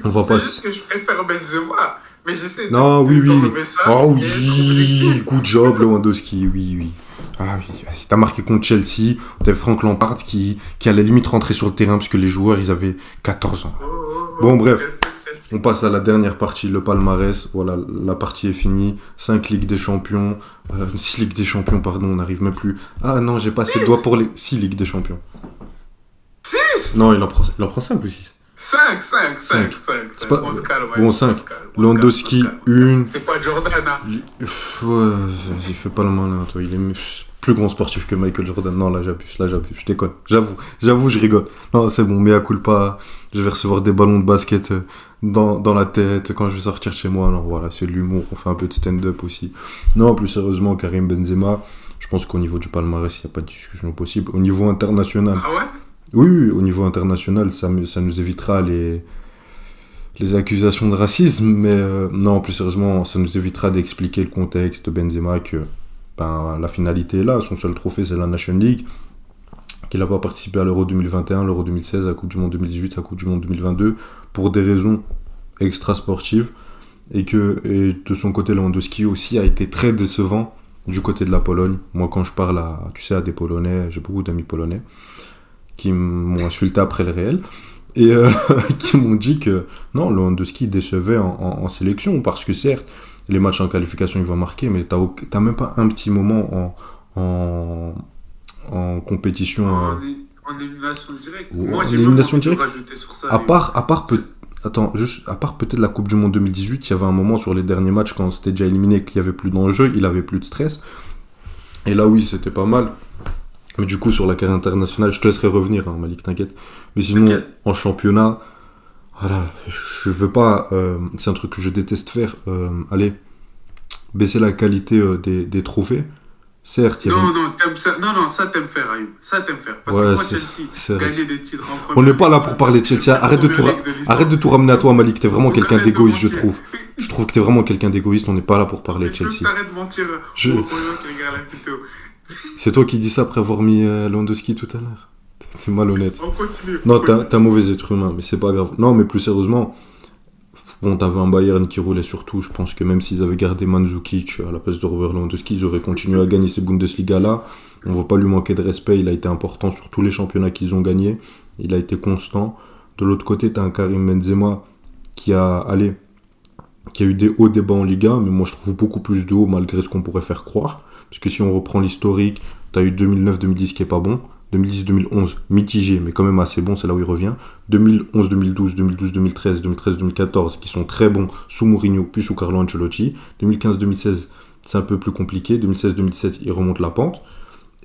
On va C'est pas. juste que je préfère Benzema. Mais j'essaie Non, oui. d'enlever ça. Oh et être oui, objectif. good job, Lewandowski. Oui. Ah oui, vas-y, t'as marqué contre Chelsea. T'avais Frank Lampard qui à la limite rentrait sur le terrain parce que les joueurs, ils avaient 14 ans. Bon, bref. On passe à la dernière partie, le palmarès. Voilà, la partie est finie. 5 Ligues des Champions. 6 Ligues des Champions, pardon, on n'arrive même plus. Ah non, j'ai pas assez de doigts pour les 6 Ligues des Champions. 6. Non, il en prend 5 ou 6. 5. C'est pas- On se calme. bon, on 5. se calme, on se Lewandowski, calme, on se calme. une. C'est pas Jordan, hein. Ouais, il fait pas le malin, toi. Il est plus grand sportif que Michael Jordan. Non, là, j'abuse. Je déconne. J'avoue, je rigole. Non, c'est bon, mea culpa. Je vais recevoir des ballons de basket dans la tête quand je vais sortir de chez moi. Non, voilà, c'est de l'humour. On fait un peu de stand-up aussi. Non, plus sérieusement, Karim Benzema, je pense qu'au niveau du palmarès, il n'y a pas de discussion possible. Au niveau international, Ah ouais? oui, au niveau international, ça nous évitera les accusations de racisme, mais non, plus sérieusement, ça nous évitera d'expliquer le contexte de Benzema, que la finalité est là, son seul trophée c'est la Nation League, qu'il n'a pas participé à l'Euro 2021, l'Euro 2016, à la Coupe du Monde 2018, à la Coupe du Monde 2022, pour des raisons extra-sportives, et de son côté, Lewandowski aussi a été très décevant du côté de la Pologne. Moi, quand je parle à des Polonais, j'ai beaucoup d'amis polonais, qui m'ont insulté après le réel, et qui m'ont dit que non, Lewandowski décevait en sélection, parce que certes, les matchs en qualification, il va marquer, mais t'as même pas un petit moment en compétition. En élimination directe. Ou Moi, en j'ai même élimination envie de directe. rajouter sur ça. À part peut-être la Coupe du Monde 2018, il y avait un moment sur les derniers matchs, quand c'était déjà éliminé, qu'il y avait plus d'enjeu, il avait plus de stress. Et là, oui, c'était pas mal. Mais du coup, sur la carrière internationale, je te laisserai revenir, hein, Malik, t'inquiète. Mais sinon, T'inquiète. en championnat, voilà, je veux pas, c'est un truc que je déteste faire, allez, baisser la qualité des trophées. Certes, il y avait... Non, t'aimes ça. Non, ça t'aimes faire, Ayoub. Ça t'aimes faire. Parce Ouais, que quand c'est Chelsea vrai. gagnait des titres en On première n'est pas là ligue, pour parler de Chelsea. c'est la Arrête de première ligue de l'histoire. arrête de tout ramener à toi, Malik. T'es vraiment Donc, quelqu'un arrête de d'égoïste, je mentir. trouve. Je trouve que t'es vraiment quelqu'un d'égoïste. On n'est pas là pour parler de Mais je veux Chelsea. que t'arrêtes de mentir Je- aux gens qui regardent la vidéo. C'est toi qui dis ça après avoir mis Lewandowski tout à l'heure. T'es malhonnête. On continue. Non, on continue. t'es un mauvais être humain, mais c'est pas grave. Non, mais plus sérieusement, bon, t'avais un Bayern qui roulait surtout. Je pense que même s'ils avaient gardé Mandzukic à la place de Robert Lewandowski, ils auraient continué à gagner ces Bundesliga-là. On va pas lui manquer de respect. Il a été important sur tous les championnats qu'ils ont gagnés. Il a été constant. De l'autre côté, t'as un Karim Benzema qui a eu des hauts, des bas en Liga, mais moi je trouve beaucoup plus de hauts malgré ce qu'on pourrait faire croire. Parce que si on reprend l'historique, t'as eu 2009-2010 qui est pas bon. 2010-2011, mitigé, mais quand même assez bon, c'est là où il revient. 2011-2012, 2012-2013, 2013-2014, qui sont très bons sous Mourinho, puis sous Carlo Ancelotti. 2015-2016, c'est un peu plus compliqué. 2016-2017, il remonte la pente.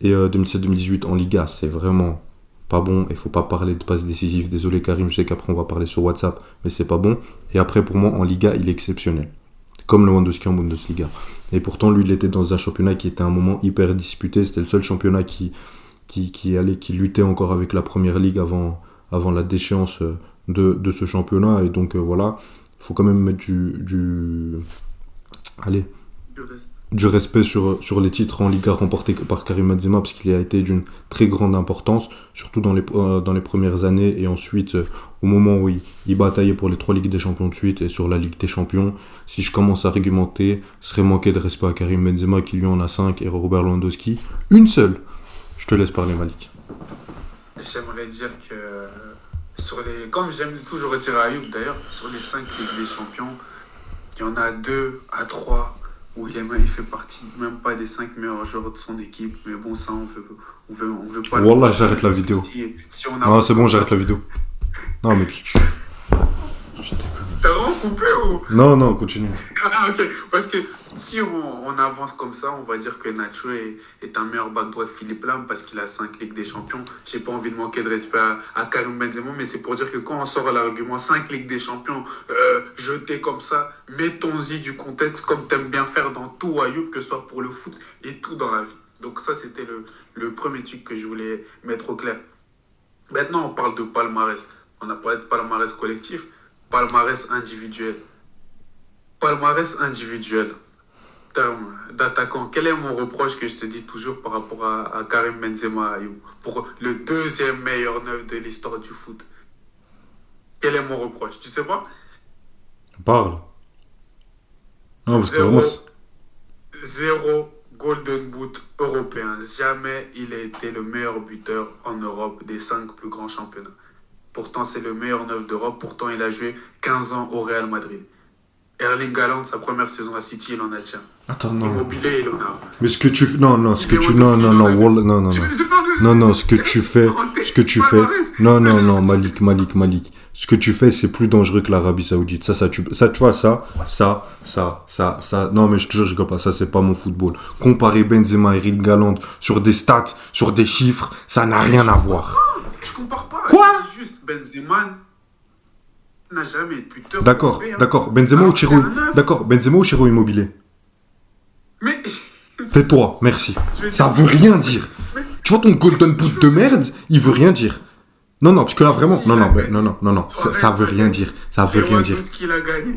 Et 2017-2018 en Liga, c'est vraiment pas bon. Il faut pas parler de passes décisives. Désolé Karim, je sais qu'après on va parler sur WhatsApp, mais c'est pas bon. Et après, pour moi, en Liga, il est exceptionnel. Comme Lewandowski en Bundesliga. Et pourtant, lui, il était dans un championnat qui était à un moment hyper disputé. C'était le seul championnat qui luttait encore avec la Première Ligue avant la déchéance de ce championnat. Et donc, voilà, il faut quand même mettre du respect sur les titres en Liga remportés par Karim Benzema, parce qu'il a été d'une très grande importance, surtout dans les premières années, et ensuite au moment où il bataillait pour les 3 Ligues des Champions de suite et sur la Ligue des Champions. Si je commence à argumenter, ce serait manquer de respect à Karim Benzema qui lui en a 5 et Robert Lewandowski une seule. Je te laisse parler, Malik. J'aimerais dire que comme j'aime toujours dire à Ayoub d'ailleurs, sur les 5 Ligues des Champions, il y en a 2 à 3 où il fait partie même pas des 5 meilleurs joueurs de son équipe, mais bon, ça on veut pas. Wallah, j'arrête la vidéo. Non, c'est bon, j'arrête la vidéo. Non, mais t'as vraiment coupé ou? Non, continue. Ah, ok, parce que si on avance comme ça, on va dire que Nacho est un meilleur back droit de Philippe Lam parce qu'il a 5 Ligues des Champions. J'ai pas envie de manquer de respect à Karim Benzema, mais c'est pour dire que quand on sort l'argument 5 Ligues des Champions jeté comme ça, mettons-y du contexte comme t'aimes bien faire dans tout, Ayoub, que ce soit pour le foot et tout dans la vie. Donc ça, c'était le premier truc que je voulais mettre au clair. Maintenant, on parle de palmarès. On a parlé de palmarès collectif, palmarès individuel. Palmarès individuel. Terme d'attaquant. Quel est mon reproche que je te dis toujours par rapport à Karim Benzema, Ayoub, pour le 2e meilleur neuf de l'histoire du foot? Quel est mon reproche? Tu sais pas? Parle. Non, parce que zéro Golden Boot européen. Jamais il a été le meilleur buteur en Europe des 5 plus grands championnats. Pourtant, c'est le meilleur neuf d'Europe. Pourtant, il a joué 15 ans au Real Madrid. Erling Haaland, sa première saison à City, il en a déjà. Attends, non. Immobilier, il en a. Mais ce que tu fais... Non, ce que tu... Non, ce que tu fais... Non, Malik. Ce que tu fais, c'est plus dangereux que l'Arabie Saoudite. Tu vois, ça... Non, mais je te jure, je rigole pas. Ça, c'est pas mon football. Comparer Benzema et Erling Haaland sur des stats, sur des chiffres, ça n'a rien à voir. Je compare pas. Quoi? Je dis juste Benzema n'a jamais été buteur. D'accord. Benzema ou Chiro Immobilier? Mais... Tais-toi, merci. Ça veut rien dire. Tu vois ton Golden Boot de merde, il veut rien dire. Non, parce que là vraiment, non, ça veut rien dire. Ça veut rien dire.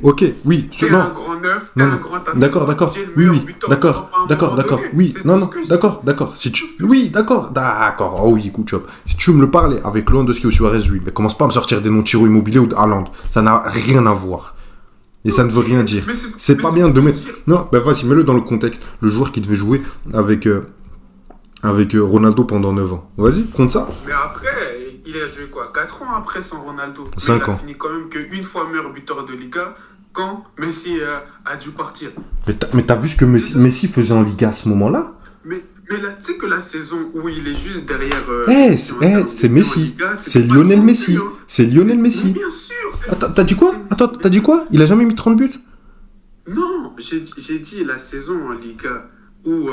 Ok, oui, non. Un grand neuf, un grand attaquant. D'accord. Oui, d'accord. Oui, non, d'accord. Si tu, oui, d'accord. Oh oui, écoute, chop. Si tu veux me le parler avec Lewandowski ou Suarez, oui, mais commence pas à me sortir des noms de Chiro Immobilier ou de Haaland. Ça n'a rien à voir. Et ça ne veut rien dire. C'est pas bien de mettre. Non, vas-y, mets-le dans le contexte. Le joueur qui devait jouer avec Ronaldo pendant 9 ans. Vas-y, compte ça. Mais après, il a joué quoi 4 ans après sans Ronaldo. 5 ans. Il a fini quand même qu'une fois meilleur buteur de Liga quand Messi a dû partir. Mais t'as vu ce que Messi faisait en Liga à ce moment-là? Mais là, tu sais que la saison où il est juste derrière... c'est Messi. Liga, c'est Lionel Messi. C'est Lionel Messi. Bien sûr. Attends, t'as dit quoi? Il a jamais mis 30 buts? Non, j'ai dit la saison en Liga où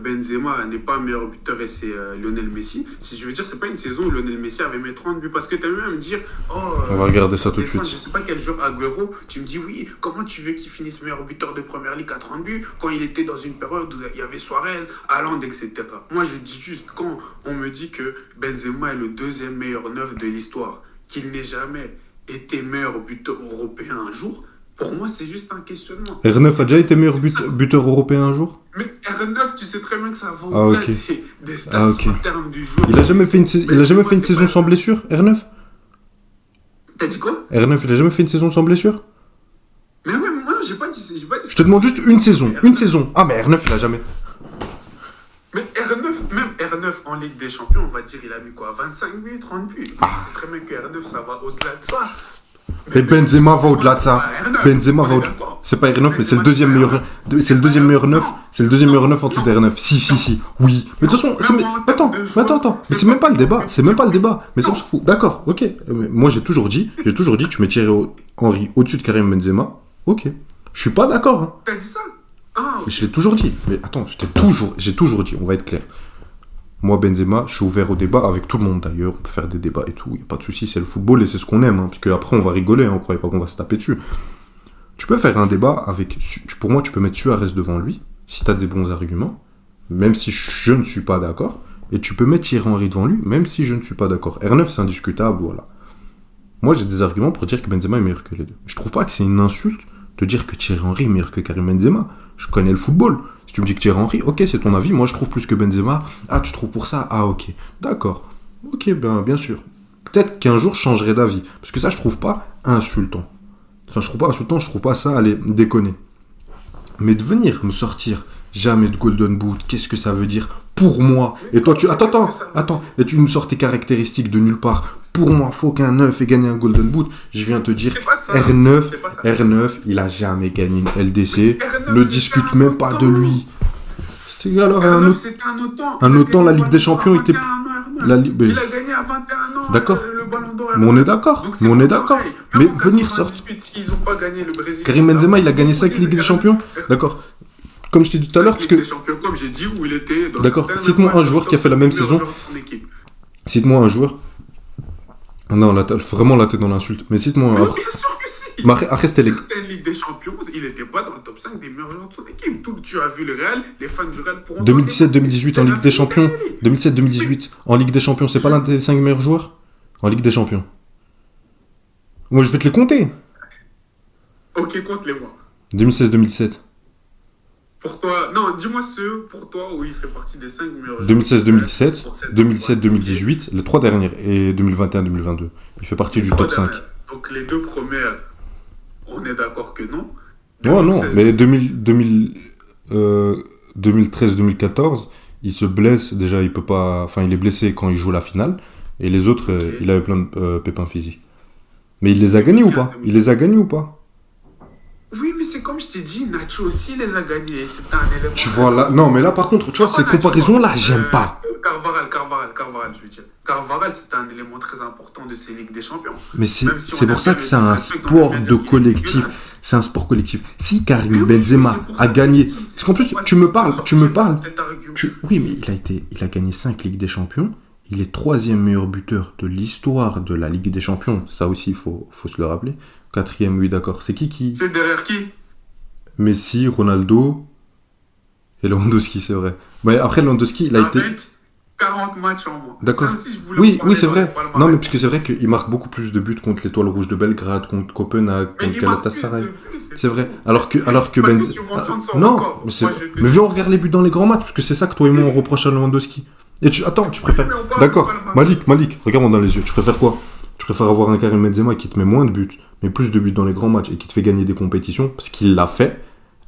Benzema n'est pas meilleur buteur et c'est Lionel Messi. Si je veux dire, c'est pas une saison où Lionel Messi avait mis 30 buts. Parce que tu as même à me dire, on va regarder ça tout de suite. Je sais pas quel joueur Agüero, tu me dis oui, comment tu veux qu'il finisse meilleur buteur de Première Ligue à 30 buts quand il était dans une période où il y avait Suarez, Haaland, etc. Moi, je dis juste, quand on me dit que Benzema est le 2e meilleur neuf de l'histoire, qu'il n'ait jamais été meilleur buteur européen un jour, pour moi, c'est juste un questionnement. R9 a déjà été meilleur buteur européen un jour? Mais R9, tu sais très bien que ça va au-delà des stats en termes du joueur. Il a jamais fait une saison sans blessure, R9? T'as dit quoi? R9, il a jamais fait une saison sans blessure? Mais ouais, moi, j'ai pas dit Je te demande juste une saison. Ah, mais R9, il a jamais. Mais R9 en Ligue des Champions, on va dire, il a mis quoi? 25 buts, 30 buts. C'est très bien que R9, ça va au-delà de ça. Mais Benzema va au-delà de ça. C'est pas R9, mais c'est le deuxième meilleur. C'est le deuxième meilleur neuf. C'est le deuxième meilleur neuf en dessous d'R9. Si. Oui. Mais de toute façon, attends. Mais c'est même pas le débat. Mais ça on s'en fout. D'accord, ok. Moi j'ai toujours dit, tu mets Thierry Henry au-dessus de Karim Benzema. Ok. Je suis pas d'accord. T'as dit ça? Ah, Mais je l'ai toujours dit. Mais attends, j'ai toujours dit, on va être clair. Moi, Benzema, je suis ouvert au débat avec tout le monde d'ailleurs. On peut faire des débats et tout. Il n'y a pas de souci, c'est le football et c'est ce qu'on aime. Parce qu'après, on va rigoler. On ne croyait pas qu'on va se taper dessus. Tu peux faire un débat avec. Pour moi, tu peux mettre Suarez devant lui si tu as des bons arguments, même si je ne suis pas d'accord. Et tu peux mettre Thierry Henry devant lui, même si je ne suis pas d'accord. R9, c'est indiscutable, voilà. Moi, j'ai des arguments pour dire que Benzema est meilleur que les deux. Je trouve pas que c'est une insulte de dire que Thierry Henry est meilleur que Karim Benzema. Je connais le football. Si tu me dis que Thierry Henry, ok, c'est ton avis. Moi, je trouve plus que Benzema. Ah, tu trouves pour ça? Ah, ok. D'accord. Ok, ben, bien sûr. Peut-être qu'un jour, je changerai d'avis. Parce que ça, je trouve pas insultant. Enfin, je trouve pas insultant, je trouve pas ça, allez, déconner. Mais de venir me sortir jamais de Golden Boot, qu'est-ce que ça veut dire pour moi? Et toi, tu. Attends. Et tu nous sors tes caractéristiques de nulle part. Pour moi, faut qu'un 9 ait gagné un Golden Boot. Je viens te dire, R9, il a jamais gagné une LDC. Ne discute même pas de lui. C'est alors un autant, la Ligue des Champions était. Il a gagné à 21 ans. D'accord. Le Ballon d'Or. Mais on est d'accord. Mais venir sortir. S'ils n'ont pas gagné le Brésil. Karim Benzema, il a gagné 5 Ligues des Champions. D'accord. Comme je t'ai dit tout à l'heure, parce que. Ligue des Champions, comme j'ai dit, où il était. D'accord. Cite-moi un joueur qui a fait la même saison. Cite-moi un joueur. Non, là, vraiment, là, t'es dans l'insulte. Mais cite-moi un. Bien sûr que si. Mais après, c'était les. Certaines Ligue des Champions, il n'était pas dans le top 5 des meilleurs joueurs de son équipe. Tu as vu le Real, les fans du Real pourront. 2017-2018 en Ligue des Champions. 2017-2018 en Ligue des Champions, c'est pas l'un des 5 meilleurs joueurs en Ligue des Champions. Moi, je vais te les compter. Ok, compte-les-moi. 2016-2017. Pour toi, non, dis-moi ceux pour toi où il fait partie des 5 meilleurs joueurs. 2016-2017, 2017-2018, les 3 dernières, et 2021-2022. Il fait partie du top 5. Donc les 2 premières, on est d'accord que non. Non, mais 2013-2014, il se blesse, déjà il peut pas. Enfin, il est blessé quand il joue la finale, et les autres, il avait plein de pépins physiques. Mais il les a gagnés ou pas? Oui, mais c'est comme je t'ai dit, Nacho aussi les a gagnés. C'est un élément. Tu vois là, non, mais là par contre, tu vois, ces comparaisons-là, j'aime pas. Carvaral, je veux dire. Carvaral, c'est un élément très important de ces Ligues des Champions. Mais c'est pour ça que c'est un sport de collectif. C'est un sport collectif. Si Karim Benzema a gagné. Parce qu'en plus, tu me parles. Oui, mais il a gagné 5 Ligues des Champions. Il est 3e meilleur buteur de l'histoire de la Ligue des Champions. Ça aussi, il faut se le rappeler. 4e, oui, d'accord. C'est qui? C'est derrière qui? Messi, Ronaldo et Lewandowski, c'est vrai. Mais après, Lewandowski, il a été. 40 matchs en moins. D'accord. Oui, c'est vrai. Non, mais parce que c'est vrai qu'il marque beaucoup plus de buts contre l'Étoile Rouge de Belgrade, contre Copenhague, contre Galatasaray. C'est vrai. Alors que Benzema. Non, mais viens, on regarde les buts dans les grands matchs, parce que c'est ça que toi et moi on reproche à Lewandowski. Et attends, tu préfères. D'accord. Malik, regarde-moi dans les yeux. Tu préfères quoi? Tu préfères avoir un Karim Benzema qui te met moins de buts, mais plus de buts dans les grands matchs et qui te fait gagner des compétitions, parce qu'il l'a fait.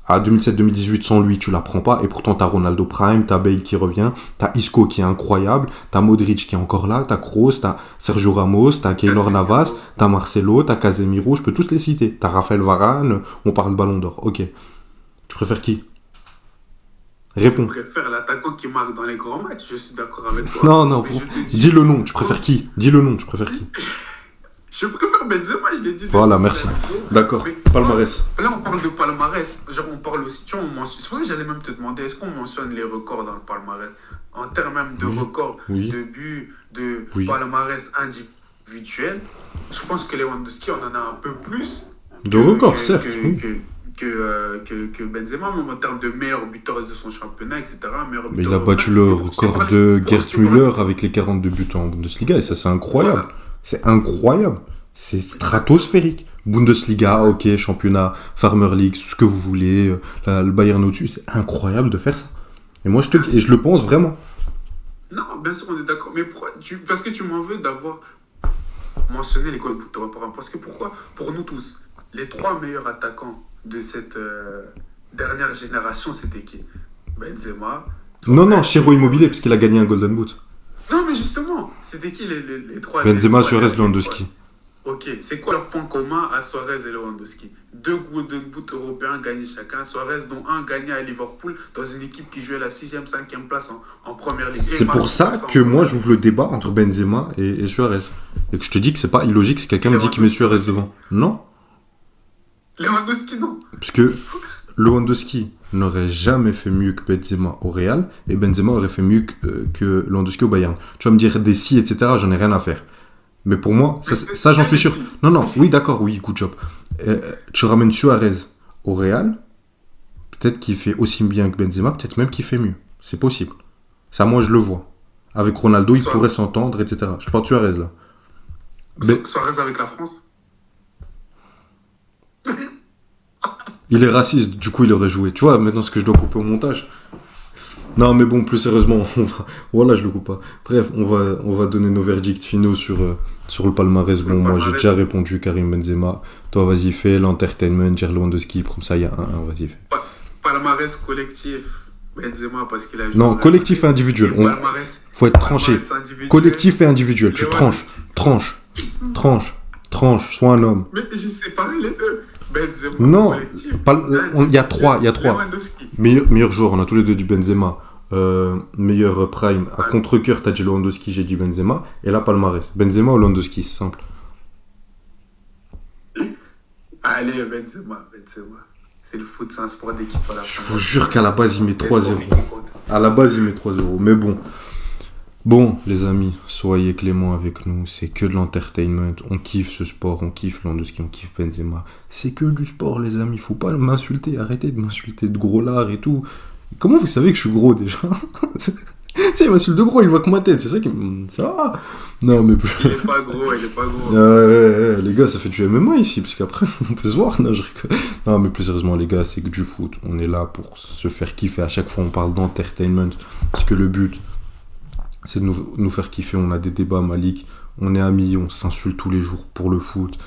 À 2007-2018, sans lui, tu la prends pas. Et pourtant, t'as Ronaldo Prime, t'as Bale qui revient, t'as Isco qui est incroyable, t'as Modric qui est encore là, t'as Kroos, t'as Sergio Ramos, t'as Keylor Navas, t'as Marcelo, t'as Casemiro, je peux tous les citer. T'as Raphaël Varane, on parle de Ballon d'Or. Ok. Tu préfères qui? Réponds. Je préfère l'attaquant qui marque dans les grands matchs, je suis d'accord avec toi. Non, dis le nom, tu préfères qui? Dis le nom, tu préfères qui? Je préfère Benzema, je l'ai dit. Voilà, merci. D'accord, palmarès. Là, on parle de palmarès. Genre, on parle aussi. Tu vois, c'est pour ça que j'allais même te demander, est-ce qu'on mentionne les records dans le palmarès? En termes même de records, de buts, de palmarès individuel, je pense que Lewandowski, on en a un peu plus. De records, certes. Que Benzema, même en termes de meilleur buteur de son championnat, etc. Mais il a battu le record de Gerd Müller avec les 42 buts en Bundesliga, et ça, c'est incroyable. Voilà. C'est incroyable. C'est stratosphérique. Bundesliga, ok, championnat, Farmer League, ce que vous voulez, le Bayern au-dessus, c'est incroyable de faire ça. Et moi, je te dis, et je le pense vraiment. Non, bien sûr, on est d'accord. Mais pourquoi parce que tu m'en veux d'avoir mentionné les Golden Boot. Parce que pourquoi? Pour nous tous, les 3 meilleurs attaquants de cette dernière génération, c'était qui? Benzema. Non, Chiro Immobilier, parce qu'il a gagné un Golden Boot. Non, mais justement, c'était qui les 3? Benzema, Suarez, Lewandowski. Ok, c'est quoi leur point commun à Suarez et Lewandowski? 2 Golden Boot européens gagnés chacun. Suarez, dont un gagné à Liverpool dans une équipe qui jouait la 6e, 5e place en première ligue. C'est pour ça que moi j'ouvre le débat entre Benzema et Suarez. Et que je te dis que c'est pas illogique si quelqu'un me dit qu'il met Suarez devant. Non. Lewandowski, non. Parce que Lewandowski n'aurait jamais fait mieux que Benzema au Real, et Benzema aurait fait mieux que Lewandowski au Bayern. Tu vas me dire des si, etc., j'en ai rien à faire. Mais pour moi, ça j'en suis sûr. Non, non, oui, d'accord, oui, good job. Tu ramènes Suarez au Real, peut-être qu'il fait aussi bien que Benzema, peut-être même qu'il fait mieux. C'est possible. Ça, moi, je le vois. Avec Ronaldo, il pourrait s'entendre, etc. Je parle de Suarez, là. Suarez avec la France. Il est raciste, du coup, il aurait joué. Tu vois, maintenant, ce que je dois couper au montage. Non, mais bon, plus sérieusement, voilà, je le coupe pas. Bref, on va donner nos verdicts finaux sur le palmarès. Bon, moi, j'ai déjà répondu Karim Benzema. Toi, vas-y, fais l'entertainment, Jerry Lewandowski, comme ça, il y a un, vas-y, fais. Palmarès collectif, Benzema, parce qu'il a joué. Non, collectif et individuel. Faut être tranché. Collectif et individuel. Tu tranches. Sois un homme. Mais j'ai séparé les deux. Benzema, non, collectif. Il y a trois. Meilleur joueur, on a tous les deux du Benzema. Meilleur prime. À contre-cœur, t'as dit Lewandowski, j'ai dit Benzema. Et là, palmarès. Benzema ou Lewandowski, c'est simple. Allez, Benzema. C'est le foot, c'est un sport d'équipe à la fin. Je vous jure qu'à la base, il met 3-0. À la base, il met 3-0. Mais bon. Bon, les amis, soyez cléments avec nous. C'est que de l'entertainment. On kiffe ce sport. On kiffe Lewandowski, on kiffe Benzema. C'est que du sport, les amis. Faut pas m'insulter. Arrêtez de m'insulter de gros lard et tout. Comment vous savez que je suis gros déjà? Tu sais, il m'insulte de gros, il voit que ma tête. C'est ça qui me... Ça va. Non, mais... Il est pas gros. Les gars, ça fait du MMA ici, parce qu'après, on peut se voir. Non, non, mais plus sérieusement, les gars, c'est que du foot. On est là pour se faire kiffer. À chaque fois, on parle d'entertainment. Parce que le but, c'est de nous faire kiffer. On a des débats, Malik. On est amis, on s'insulte tous les jours pour le foot.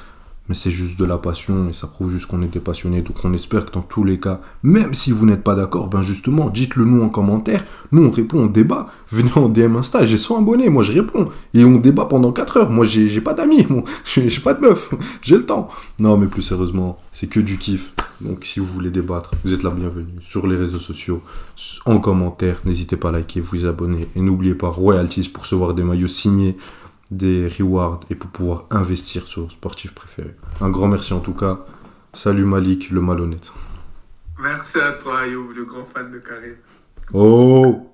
Mais c'est juste de la passion et ça prouve juste qu'on était passionnés. Donc on espère que dans tous les cas, même si vous n'êtes pas d'accord, ben justement, dites-le nous en commentaire. Nous on répond, on débat. Venez en DM Insta, j'ai 100 abonnés, moi je réponds. Et on débat pendant 4 heures. Moi j'ai pas d'amis, j'ai pas de meuf, j'ai le temps. Non mais plus sérieusement, c'est que du kiff. Donc si vous voulez débattre, vous êtes la bienvenue sur les réseaux sociaux, en commentaire. N'hésitez pas à liker, vous abonner. Et n'oubliez pas, Royalties pour recevoir des maillots signés, des rewards et pour pouvoir investir sur vos sportifs préférés. Un grand merci en tout cas. Salut Malik, le malhonnête. Merci à toi, Ayoub, le grand fan de Karim. Oh!